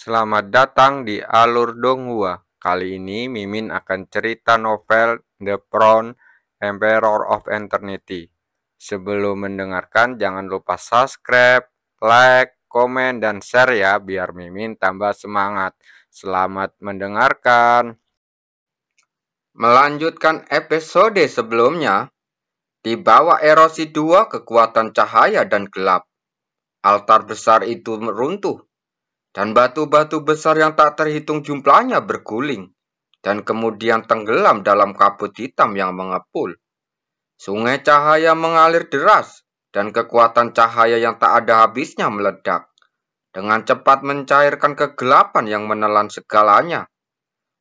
Selamat datang di Alur Donghua. Kali ini Mimin akan cerita novel The Crown, Emperor of Eternity. Sebelum mendengarkan, jangan lupa subscribe, like, komen, dan share ya, biar Mimin tambah semangat. Selamat mendengarkan. Melanjutkan episode sebelumnya, di bawah erosi 2 kekuatan cahaya dan gelap, altar besar itu runtuh dan batu-batu besar yang tak terhitung jumlahnya berguling, dan kemudian tenggelam dalam kabut hitam yang mengepul. Sungai cahaya mengalir deras, dan kekuatan cahaya yang tak ada habisnya meledak, dengan cepat mencairkan kegelapan yang menelan segalanya.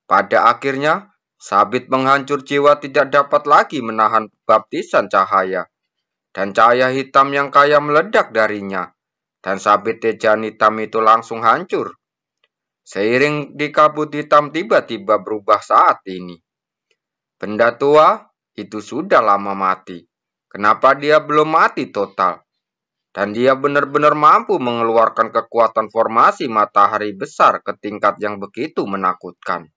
Pada akhirnya, sabit penghancur jiwa tidak dapat lagi menahan baptisan cahaya, dan cahaya hitam yang kaya meledak darinya, dan sabit tejan hitam itu langsung hancur. Seiring di kabut hitam tiba-tiba berubah saat ini. Benda tua itu sudah lama mati. Kenapa dia belum mati total? Dan dia benar-benar mampu mengeluarkan kekuatan formasi matahari besar ke tingkat yang begitu menakutkan.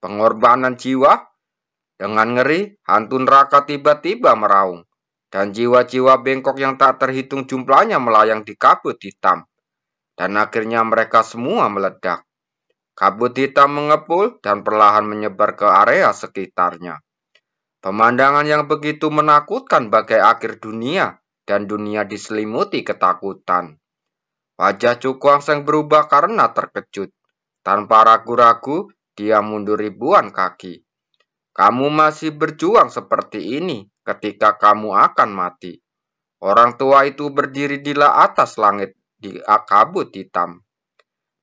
Pengorbanan jiwa, dengan ngeri, hantu neraka tiba-tiba meraung. Dan jiwa-jiwa bengkok yang tak terhitung jumlahnya melayang di kabut hitam. Dan akhirnya mereka semua meledak. Kabut hitam mengepul dan perlahan menyebar ke area sekitarnya. Pemandangan yang begitu menakutkan bagai akhir dunia, dan dunia diselimuti ketakutan. Wajah Chu Guangsheng berubah karena terkejut. Tanpa ragu-ragu, dia mundur ribuan kaki. Kamu masih berjuang seperti ini ketika kamu akan mati. Orang tua itu berdiri di atas langit di kabut hitam.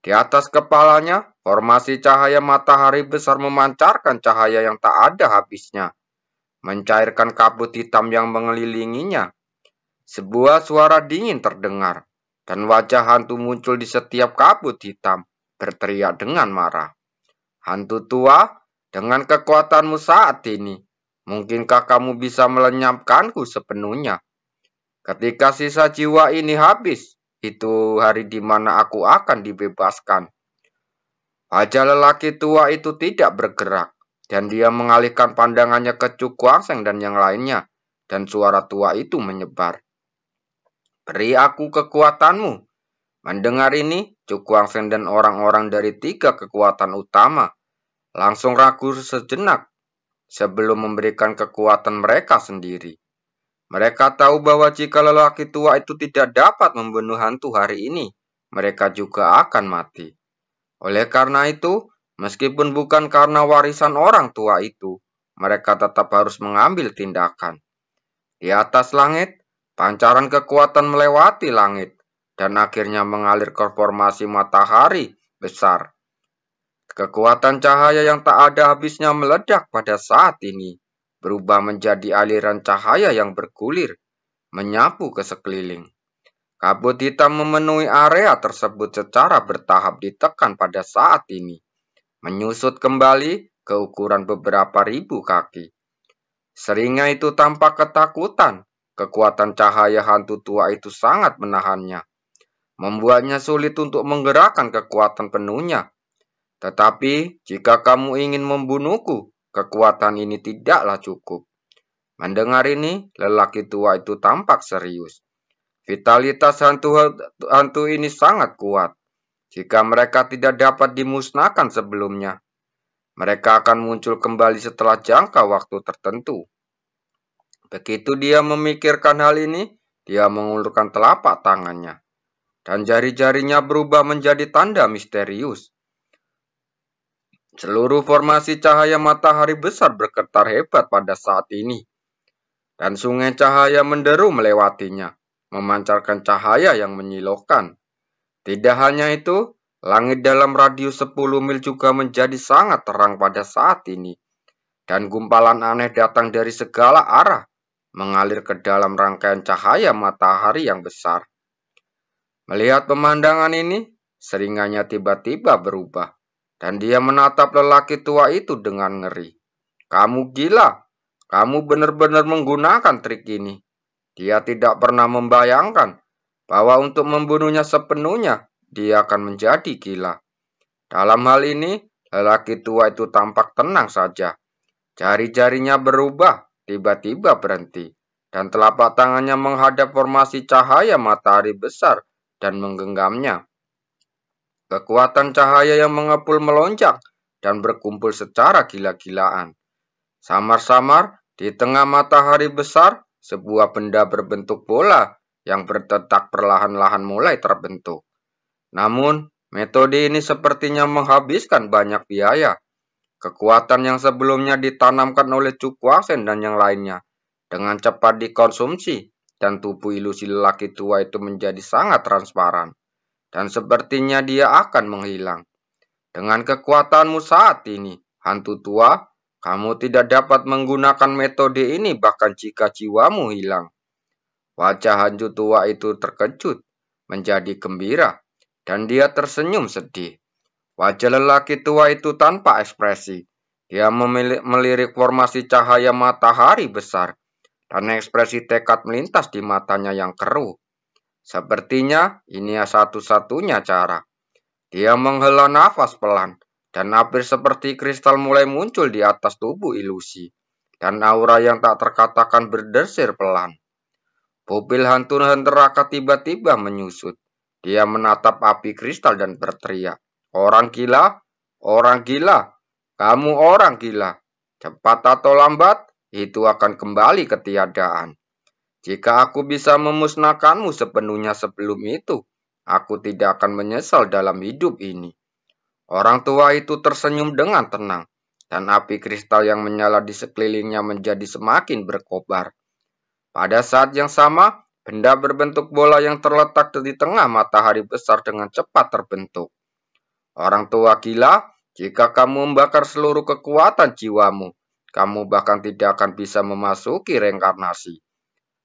Di atas kepalanya, formasi cahaya matahari besar memancarkan cahaya yang tak ada habisnya, mencairkan kabut hitam yang mengelilinginya. Sebuah suara dingin terdengar, dan wajah hantu muncul di setiap kabut hitam, berteriak dengan marah. Hantu tua, dengan kekuatanmu saat ini, mungkinkah kamu bisa melenyapkanku sepenuhnya? Ketika sisa jiwa ini habis, itu hari di mana aku akan dibebaskan. Wajah lelaki tua itu tidak bergerak, dan dia mengalihkan pandangannya ke Chu Guangsheng dan yang lainnya, dan suara tua itu menyebar. Beri aku kekuatanmu. Mendengar ini, Chu Guangsheng dan orang-orang dari 3 kekuatan utama langsung ragu sejenak sebelum memberikan kekuatan mereka sendiri. Mereka tahu bahwa jika lelaki tua itu tidak dapat membunuh hantu hari ini, mereka juga akan mati. Oleh karena itu, meskipun bukan karena warisan orang tua itu, mereka tetap harus mengambil tindakan. Di atas langit, pancaran kekuatan melewati langit, dan akhirnya mengalir ke formasi matahari besar. Kekuatan cahaya yang tak ada habisnya meledak pada saat ini, berubah menjadi aliran cahaya yang bergulir, menyapu ke sekeliling. Kabut hitam memenuhi area tersebut secara bertahap ditekan pada saat ini, menyusut kembali ke ukuran beberapa ribu kaki. Seringnya itu tampak ketakutan, kekuatan cahaya hantu tua itu sangat menahannya, membuatnya sulit untuk menggerakkan kekuatan penuhnya. Tetapi jika kamu ingin membunuhku, kekuatan ini tidaklah cukup. Mendengar ini, lelaki tua itu tampak serius. Vitalitas hantu ini sangat kuat. Jika mereka tidak dapat dimusnahkan sebelumnya, mereka akan muncul kembali setelah jangka waktu tertentu. Begitu dia memikirkan hal ini, dia mengulurkan telapak tangannya, dan jari-jarinya berubah menjadi tanda misterius. Seluruh formasi cahaya matahari besar bergetar hebat pada saat ini, dan sungai cahaya menderu melewatinya, memancarkan cahaya yang menyilaukan. Tidak hanya itu, langit dalam radius 10 mil juga menjadi sangat terang pada saat ini, dan gumpalan aneh datang dari segala arah, mengalir ke dalam rangkaian cahaya matahari yang besar. Melihat pemandangan ini, seringannya tiba-tiba berubah, dan dia menatap lelaki tua itu dengan ngeri. Kamu gila, kamu benar-benar menggunakan trik ini. Dia tidak pernah membayangkan bahwa untuk membunuhnya sepenuhnya, dia akan menjadi gila. Dalam hal ini, lelaki tua itu tampak tenang saja. Jari-jarinya berubah, tiba-tiba berhenti, dan telapak tangannya menghadap formasi cahaya matahari besar dan menggenggamnya. Kekuatan cahaya yang mengepul melonjak dan berkumpul secara gila-gilaan. Samar-samar, di tengah matahari besar, sebuah benda berbentuk bola yang berdetak perlahan-lahan mulai terbentuk. Namun, metode ini sepertinya menghabiskan banyak biaya. Kekuatan yang sebelumnya ditanamkan oleh Cukwasen dan yang lainnya dengan cepat dikonsumsi, dan tubuh ilusi lelaki tua itu menjadi sangat transparan. Dan sepertinya dia akan menghilang. Dengan kekuatanmu saat ini, hantu tua, kamu tidak dapat menggunakan metode ini bahkan jika jiwamu hilang. Wajah hantu tua itu terkejut, menjadi gembira, dan dia tersenyum sedih. Wajah lelaki tua itu tanpa ekspresi. Dia melirik formasi cahaya matahari besar, dan ekspresi tekad melintas di matanya yang keruh. Sepertinya ini satu-satunya cara. Dia menghela nafas pelan, dan api seperti kristal mulai muncul di atas tubuh ilusi, dan aura yang tak terkatakan berdesir pelan. Pupil hantu neraka tiba-tiba menyusut. Dia menatap api kristal dan berteriak, "Orang gila, orang gila, kamu orang gila. Cepat atau lambat, itu akan kembali ketiadaan. Jika aku bisa memusnahkanmu sepenuhnya sebelum itu, aku tidak akan menyesal dalam hidup ini." Orang tua itu tersenyum dengan tenang, dan api kristal yang menyala di sekelilingnya menjadi semakin berkobar. Pada saat yang sama, benda berbentuk bola yang terletak di tengah matahari besar dengan cepat terbentuk. Orang tua gila, jika kamu membakar seluruh kekuatan jiwamu, kamu bahkan tidak akan bisa memasuki reinkarnasi.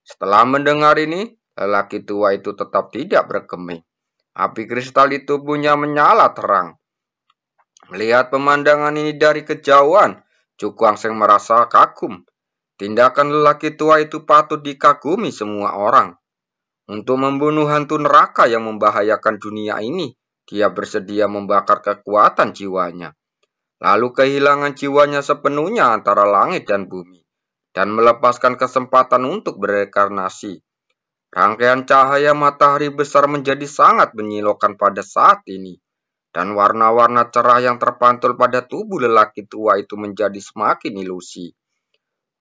Setelah mendengar ini, lelaki tua itu tetap tidak bergeming. Api kristal di tubuhnya menyala terang. Melihat pemandangan ini dari kejauhan, Cukwangseng merasa kagum. Tindakan lelaki tua itu patut dikagumi semua orang. Untuk membunuh hantu neraka yang membahayakan dunia ini, dia bersedia membakar kekuatan jiwanya. Lalu kehilangan jiwanya sepenuhnya antara langit dan bumi, dan melepaskan kesempatan untuk bereinkarnasi. Rangkaian cahaya matahari besar menjadi sangat menyilaukan pada saat ini, dan warna-warna cerah yang terpantul pada tubuh lelaki tua itu menjadi semakin ilusi.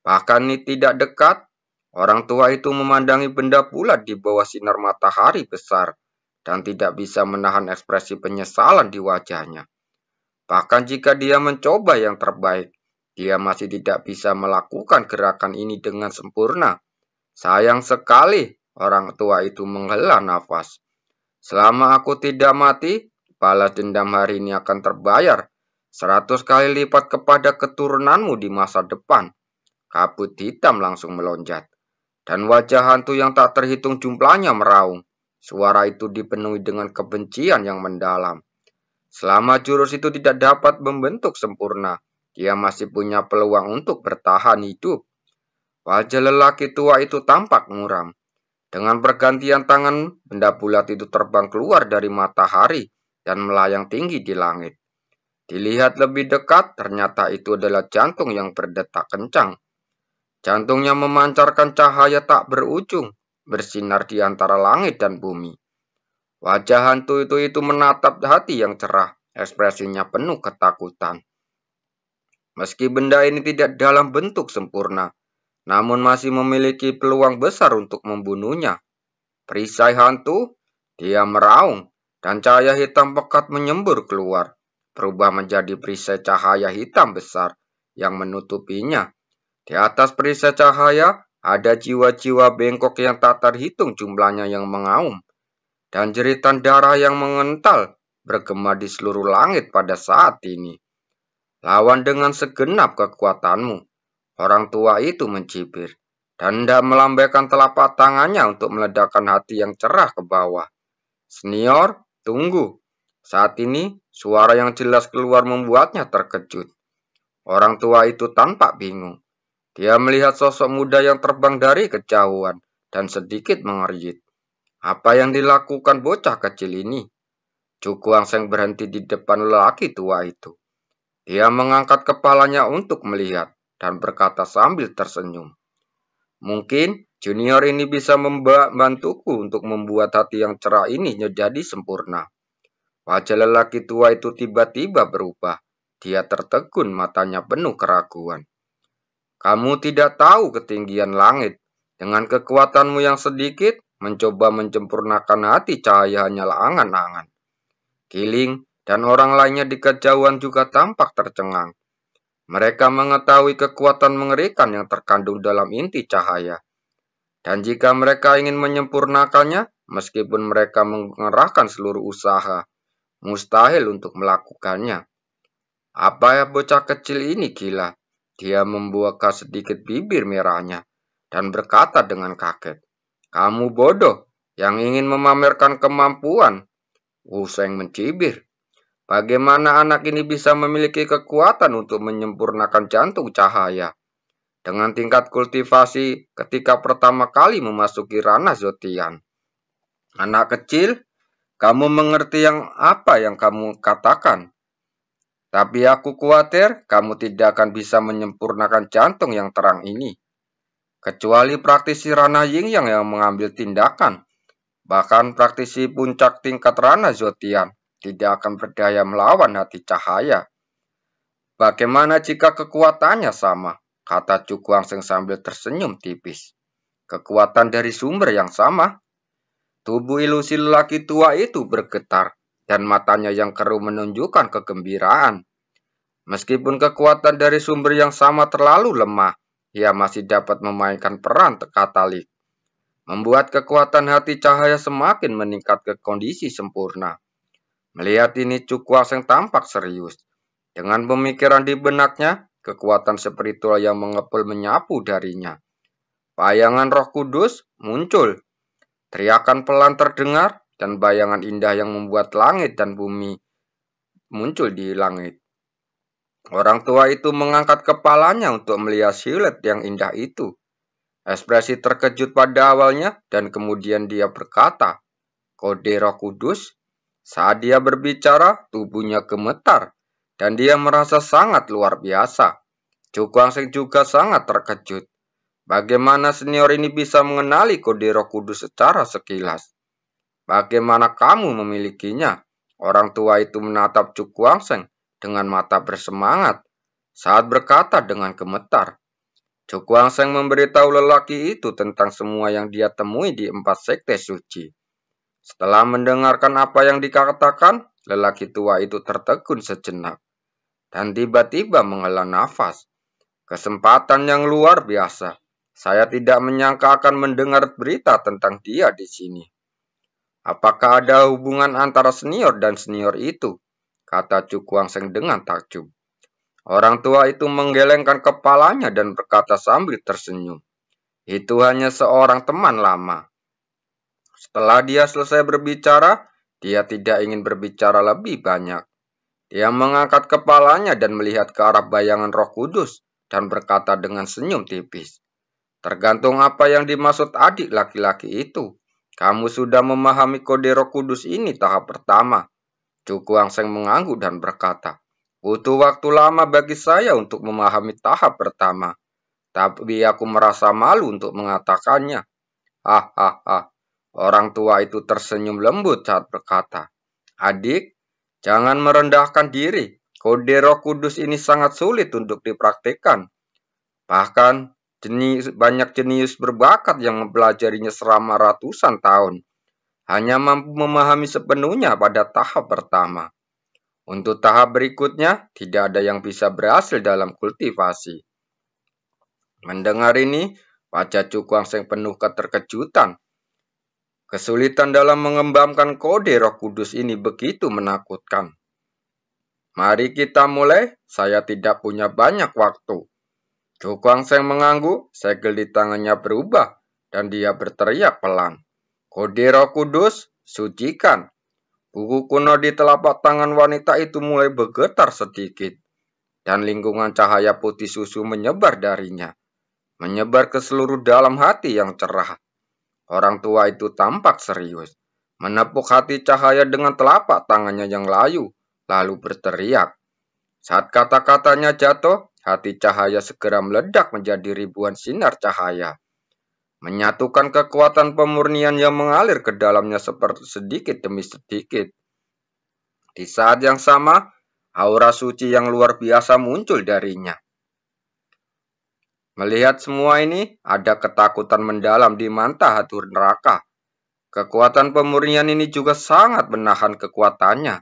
Bahkan tidak dekat, orang tua itu memandangi benda bulat di bawah sinar matahari besar, dan tidak bisa menahan ekspresi penyesalan di wajahnya. Bahkan jika dia mencoba yang terbaik, dia masih tidak bisa melakukan gerakan ini dengan sempurna. Sayang sekali, orang tua itu menghela nafas. Selama aku tidak mati, balas dendam hari ini akan terbayar 100 kali lipat kepada keturunanmu di masa depan. Kabut hitam langsung melonjak, dan wajah hantu yang tak terhitung jumlahnya meraung. Suara itu dipenuhi dengan kebencian yang mendalam. Selama jurus itu tidak dapat membentuk sempurna, dia masih punya peluang untuk bertahan hidup. Wajah lelaki tua itu tampak muram. Dengan pergantian tangan, benda bulat itu terbang keluar dari matahari dan melayang tinggi di langit. Dilihat lebih dekat, ternyata itu adalah jantung yang berdetak kencang. Jantungnya memancarkan cahaya tak berujung, bersinar di antara langit dan bumi. Wajah hantu itu menatap hati yang cerah, ekspresinya penuh ketakutan. Meski benda ini tidak dalam bentuk sempurna, namun masih memiliki peluang besar untuk membunuhnya. Perisai hantu, dia meraung, dan cahaya hitam pekat menyembur keluar, berubah menjadi perisai cahaya hitam besar yang menutupinya. Di atas perisai cahaya, ada jiwa-jiwa bengkok yang tak terhitung jumlahnya yang mengaum, dan jeritan darah yang mengental bergema di seluruh langit pada saat ini. Lawan dengan segenap kekuatanmu, orang tua itu mencibir, dan hendak melambaikan telapak tangannya untuk meledakkan hati yang cerah ke bawah. "Senior, tunggu." Saat ini, suara yang jelas keluar membuatnya terkejut. Orang tua itu tampak bingung. Dia melihat sosok muda yang terbang dari kejauhan dan sedikit mengernyit. Apa yang dilakukan bocah kecil ini? Cuku Angseng berhenti di depan lelaki tua itu. Dia mengangkat kepalanya untuk melihat dan berkata sambil tersenyum. Mungkin junior ini bisa membantuku untuk membuat hati yang cerah ini menjadi sempurna. Wajah lelaki tua itu tiba-tiba berubah. Dia tertegun, matanya penuh keraguan. Kamu tidak tahu ketinggian langit. Dengan kekuatanmu yang sedikit, mencoba menyempurnakan hati cahaya hanyalah angan-angan. Kiling dan orang lainnya di kejauhan juga tampak tercengang. Mereka mengetahui kekuatan mengerikan yang terkandung dalam inti cahaya. Dan jika mereka ingin menyempurnakannya, meskipun mereka mengerahkan seluruh usaha, mustahil untuk melakukannya. Apa ya bocah kecil ini gila? Dia membuka sedikit bibir merahnya dan berkata dengan kaget. Kamu bodoh yang ingin memamerkan kemampuan. Wu Sheng mencibir. Bagaimana anak ini bisa memiliki kekuatan untuk menyempurnakan jantung cahaya? Dengan tingkat kultivasi ketika pertama kali memasuki ranah Zotian. Anak kecil, kamu mengerti apa yang kamu katakan? Tapi aku khawatir kamu tidak akan bisa menyempurnakan jantung yang terang ini. Kecuali praktisi ranah Yin yang mengambil tindakan. Bahkan praktisi puncak tingkat ranah Zotian tidak akan berdaya melawan hati cahaya. Bagaimana jika kekuatannya sama? Kata Cuku Angseng sambil tersenyum tipis. Kekuatan dari sumber yang sama? Tubuh ilusi lelaki tua itu bergetar dan matanya yang keruh menunjukkan kegembiraan. Meskipun kekuatan dari sumber yang sama terlalu lemah, ia masih dapat memainkan peran katalik, membuat kekuatan hati cahaya semakin meningkat ke kondisi sempurna. Melihat ini Cuku Angseng tampak serius. Dengan pemikiran di benaknya, kekuatan spiritual yang mengepul menyapu darinya. Bayangan Roh Kudus muncul. Teriakan pelan terdengar dan bayangan indah yang membuat langit dan bumi muncul di langit. Orang tua itu mengangkat kepalanya untuk melihat siluet yang indah itu. Ekspresi terkejut pada awalnya dan kemudian dia berkata, kode Roh Kudus. Saat dia berbicara, tubuhnya gemetar dan dia merasa sangat luar biasa. Cuku Angseng juga sangat terkejut. Bagaimana senior ini bisa mengenali kode Roh Kudus secara sekilas? Bagaimana kamu memilikinya? Orang tua itu menatap Cuku Angseng dengan mata bersemangat saat berkata dengan gemetar. Cuku Angseng memberitahu lelaki itu tentang semua yang dia temui di 4 sekte suci. Setelah mendengarkan apa yang dikatakan, lelaki tua itu tertegun sejenak dan tiba-tiba menghela nafas. Kesempatan yang luar biasa. Saya tidak menyangka akan mendengar berita tentang dia di sini. Apakah ada hubungan antara senior dan senior itu? Kata Cuku Angseng dengan takjub. Orang tua itu menggelengkan kepalanya dan berkata sambil tersenyum. Itu hanya seorang teman lama. Setelah dia selesai berbicara, dia tidak ingin berbicara lebih banyak. Dia mengangkat kepalanya dan melihat ke arah bayangan Roh Kudus dan berkata dengan senyum tipis. Tergantung apa yang dimaksud adik laki-laki itu. Kamu sudah memahami kode Roh Kudus ini tahap pertama. Cuku Angseng mengangguk dan berkata, butuh waktu lama bagi saya untuk memahami tahap pertama. Tapi aku merasa malu untuk mengatakannya. Hahaha. Orang tua itu tersenyum lembut saat berkata, adik, jangan merendahkan diri. Kode Roh Kudus ini sangat sulit untuk dipraktikkan. Bahkan, banyak jenius berbakat yang mempelajarinya selama ratusan tahun. Hanya mampu memahami sepenuhnya pada tahap pertama. Untuk tahap berikutnya, tidak ada yang bisa berhasil dalam kultivasi. Mendengar ini, wajah Cuku Angseng penuh keterkejutan. Kesulitan dalam mengembangkan kode Roh Kudus ini begitu menakutkan. Mari kita mulai, saya tidak punya banyak waktu. Cuku Angseng mengangguk, segel di tangannya berubah, dan dia berteriak pelan. Kode Roh Kudus, sucikan. Buku kuno di telapak tangan wanita itu mulai bergetar sedikit, dan lingkungan cahaya putih susu menyebar darinya, menyebar ke seluruh dalam hati yang cerah. Orang tua itu tampak serius. menepuk hati Cahaya dengan telapak tangannya yang layu, lalu berteriak. Saat kata-katanya jatuh, hati Cahaya segera meledak menjadi ribuan sinar cahaya, menyatukan kekuatan pemurnian yang mengalir ke dalamnya seperti sedikit demi sedikit. Di saat yang sama, aura suci yang luar biasa muncul darinya. Melihat semua ini, ada ketakutan mendalam di mata hatur neraka. Kekuatan pemurnian ini juga sangat menahan kekuatannya.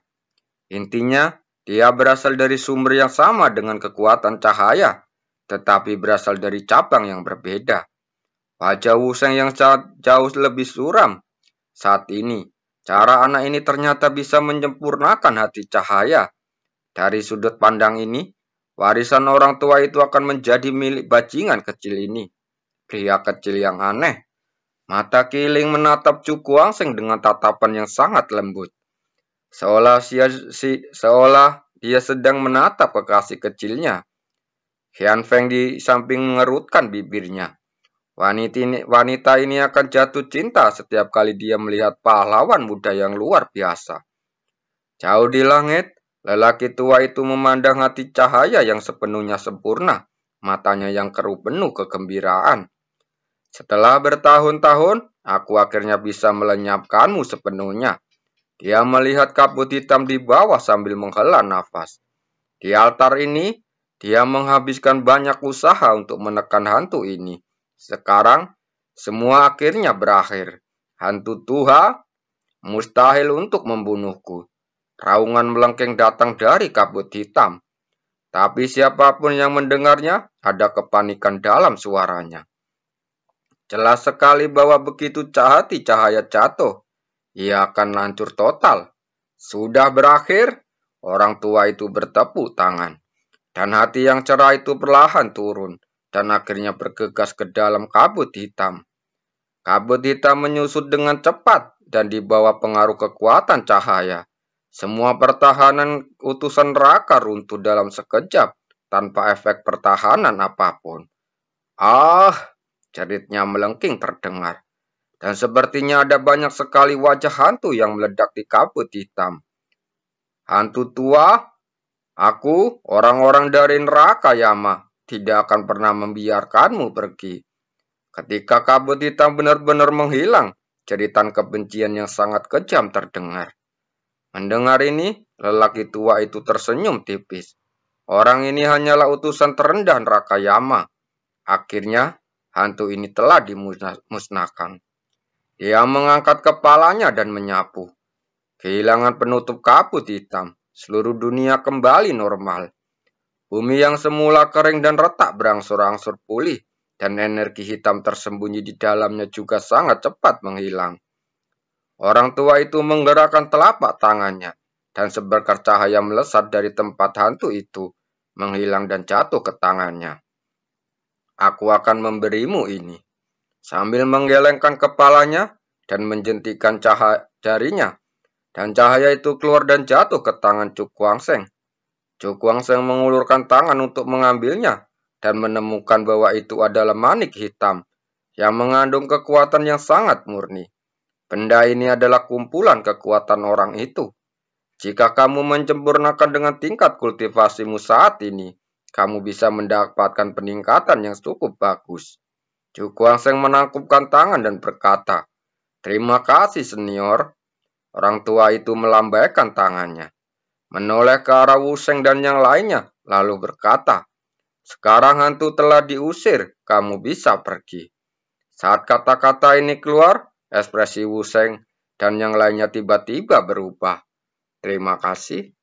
Intinya, dia berasal dari sumber yang sama dengan kekuatan Cahaya, tetapi berasal dari cabang yang berbeda. Wajah Wuseng yang jauh lebih suram. Saat ini, cara anak ini ternyata bisa menyempurnakan hati Cahaya. Dari sudut pandang ini, warisan orang tua itu akan menjadi milik bajingan kecil ini. Pria kecil yang aneh. Mata Kiling menatap Chu Kuangseng dengan tatapan yang sangat lembut. Seolah dia sedang menatap kekasih kecilnya. Hian Feng di samping mengerutkan bibirnya. Wanita ini akan jatuh cinta setiap kali dia melihat pahlawan muda yang luar biasa. Jauh di langit, lelaki tua itu memandang hati Cahaya yang sepenuhnya sempurna, matanya yang keruh penuh kegembiraan. Setelah bertahun-tahun, aku akhirnya bisa melenyapkanmu sepenuhnya. Dia melihat kabut hitam di bawah sambil menghela nafas. Di altar ini, dia menghabiskan banyak usaha untuk menekan hantu ini. Sekarang, semua akhirnya berakhir. Hantu tua mustahil untuk membunuhku. Raungan melengking datang dari kabut hitam. Tapi siapapun yang mendengarnya, ada kepanikan dalam suaranya. Jelas sekali bahwa begitu hati Cahaya jatuh, ia akan hancur total. Sudah berakhir, orang tua itu bertepuk tangan. Dan hati yang cerah itu perlahan turun, dan akhirnya bergegas ke dalam kabut hitam. Kabut hitam menyusut dengan cepat, dan di bawah pengaruh kekuatan Cahaya. Semua pertahanan utusan neraka runtuh dalam sekejap, tanpa efek pertahanan apapun. Ah, jeritnya melengking terdengar. Dan sepertinya ada banyak sekali wajah hantu yang meledak di kabut hitam. Hantu tua, aku, orang-orang dari neraka Yama, tidak akan pernah membiarkanmu pergi. Ketika kabut hitam benar-benar menghilang, jeritan kebencian yang sangat kejam terdengar. Mendengar ini, lelaki tua itu tersenyum tipis. Orang ini hanyalah utusan terendah neraka Yama. Akhirnya, hantu ini telah dimusnahkan. Dia mengangkat kepalanya dan menyapu. Kehilangan penutup kabut hitam, seluruh dunia kembali normal. Bumi yang semula kering dan retak berangsur-angsur pulih, dan energi hitam tersembunyi di dalamnya juga sangat cepat menghilang. Orang tua itu menggerakkan telapak tangannya, dan seberkas cahaya melesat dari tempat hantu itu, menghilang dan jatuh ke tangannya. Aku akan memberimu ini. Sambil menggelengkan kepalanya dan menjentikan cahaya jarinya, dan cahaya itu keluar dan jatuh ke tangan Chu Kuangseng. Chu Kuangseng mengulurkan tangan untuk mengambilnya, dan menemukan bahwa itu adalah manik hitam, yang mengandung kekuatan yang sangat murni. Benda ini adalah kumpulan kekuatan orang itu. Jika kamu menyempurnakan dengan tingkat kultivasimu saat ini, kamu bisa mendapatkan peningkatan yang cukup bagus. Chu Kuangseng menangkupkan tangan dan berkata, "Terima kasih, senior." Orang tua itu melambaikan tangannya, menoleh ke arah Wuseng dan yang lainnya, lalu berkata, "Sekarang hantu telah diusir, kamu bisa pergi." Saat kata-kata ini keluar, ekspresi Wuseng dan yang lainnya tiba-tiba berubah. Terima kasih.